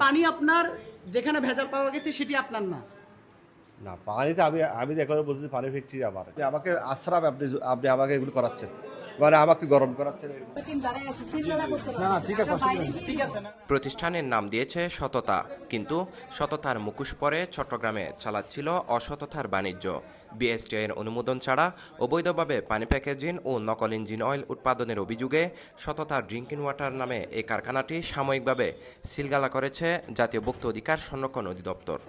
পানি আপনার যেখানে ভেজাল পাওয়া গেছে সেটি আপনার না। না, পানিতে আমি তো এখনো বলছি পানি ফ্যাক্টরি আমার। আমাকে আশ্রাম আপনি আমাকে এগুলো করাচ্ছেন। মানে আমাকে গরম করাচ্ছেন এরকম। প্রতিষ্ঠানের নাম দিয়েছে সততা, কিন্তু সততার মুখোশ পরে চট্টগ্রামে চালাচ্ছিল অসততার বাণিজ্য। বিএসটিআই এর অনুমোদন ছাড়া অবৈধভাবে পানি প্যাকেজিং ও নকল ইঞ্জিন অয়েল উৎপাদনের অভিযোগে সততা ড্রিঙ্কিং ওয়াটার নামে এই কারখানাটি সাময়িকভাবে সিলগালা করেছে জাতীয় ভোক্তা অধিকার সংরক্ষণ অধিদপ্তর।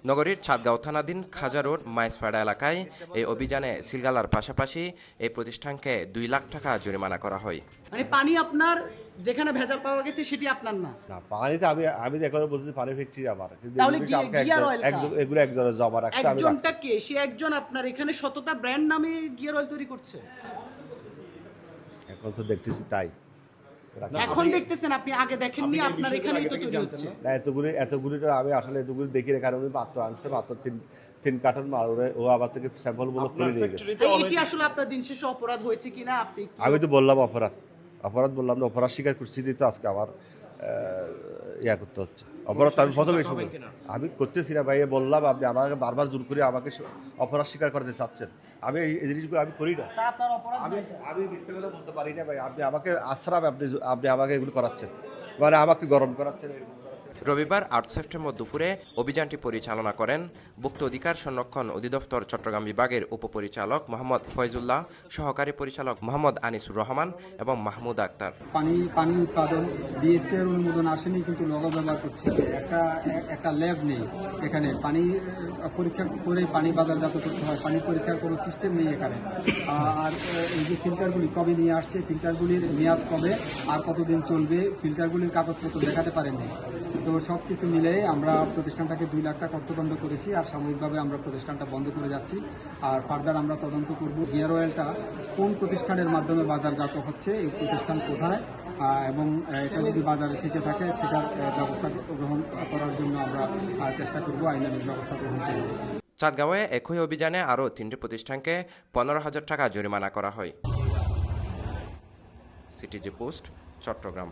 নগরীর চাঁদগাঁও থানাধীন খাজা রোড মাইজপাড়া এলাকায় এই অভিযানে সিলগালার পাশাপাশি এই প্রতিষ্ঠানকে 2 লাখ টাকা জরিমানা করা হয়। মানে পানি আপনার যেখানে ভেজাল পাওয়া গেছে সেটি আপনার না। না, পানিতে আমি তো এখনো বলছি পানি ফ্যাক্টরি আমার। কিন্তু তাহলে আমাকে গিয়ার অয়েল এগুলো একজনের জমা রাখছে, আমি একজনটা রাখছি। কে? সে একজন আপনার এখানে সততা ব্র্যান্ড নামে গিয়ার অয়েল তৈরি করছে। এখন তো দেখতেছি তাই। এখন দেখতেছেন, আপনি আগে দেখেননি, আপনার এখানেই তো তৈরি হচ্ছে। না, এতগুলি তো আমি আসলে এতগুলি দেখি না, কারণ মাত্র আনছে মাত্র তিন কার্টন মাল। ও আবার থেকে স্যাম্পল গুলো করে নিয়ে গেছে। এটি আসলে আপনার দিন শেষে অপরাধ হয়েছে কিনা আপনি আমি তো বললাম অপরাধ বললাম না, অপরাধ স্বীকার করছি তো আজকে আমার করতে হচ্ছে। অপরাধ তো আমি প্রথমে আমি করতেছি না ভাই, বললাম আপনি আমাকে বারবার জোর করে আমাকে অপরাধ স্বীকার করতে চাচ্ছেন। আমি এই জিনিসগুলো আমি করি না। আপনার অপরাধ আমি মিথ্যে কথা বলতে পারি না ভাই। আপনি আমাকে আশ্রাম আপনি আমাকে এগুলো করাচ্ছেন, মানে আমাকে গরম করাচ্ছেন এরকম। রবিবার 8 সেপ্টেম্বর দুপুরে অভিযানটি পরিচালনা করেন ভোক্তা অধিকার সংরক্ষণ অধিদপ্তর চট্টগ্রাম বিভাগের উপপরিচালক মোহাম্মদ ফয়জুল্লাহ, সহকারী পরিচালক মোহাম্মদ আনিসুর রহমান এবং মাহমুদ আক্তার। পানি উৎপাদন বিএসটিআই এর অনুমোদন আসেনি, কিন্তু লগো ব্যবহার করছে। একটা ল্যাব নেই এখানে। পানি পরীক্ষা করে পানি বাজারজাত করতে হয়। পানি পরীক্ষার কোনো সিস্টেম নেই এখানে। আর এই যে ফিল্টারগুলি কবে নিয়ে আসছে, ফিল্টারগুলির মেয়াদ কবে আর কতদিন চলবে, ফিল্টারগুলির কাগজপত্র দেখাতে পারেননি। তো সব কিছু মিলে আমরা প্রতিষ্ঠানটাকে 2 লাখ টাকা অর্থদণ্ড করেছি, আর সাময়িকভাবে আমরা প্রতিষ্ঠানটা বন্ধ করে যাচ্ছি। আর ফার্দার আমরা তদন্ত করব গিয়ার অয়েলটা কোন প্রতিষ্ঠানের মাধ্যমে বাজারজাত হচ্ছে, এই প্রতিষ্ঠান কোথায়, এবং এটা যদি বাজারে থেকে থাকে সেটার ব্যবস্থা গ্রহণ করার জন্য আমরা চেষ্টা করব, আইনানুগ ব্যবস্থা গ্রহণ করব। চাঁদগাঁওয়ে একই অভিযানে আরও 3টি প্রতিষ্ঠানকে 15,000 টাকা জরিমানা করা হয়। CTG post, Chittagong.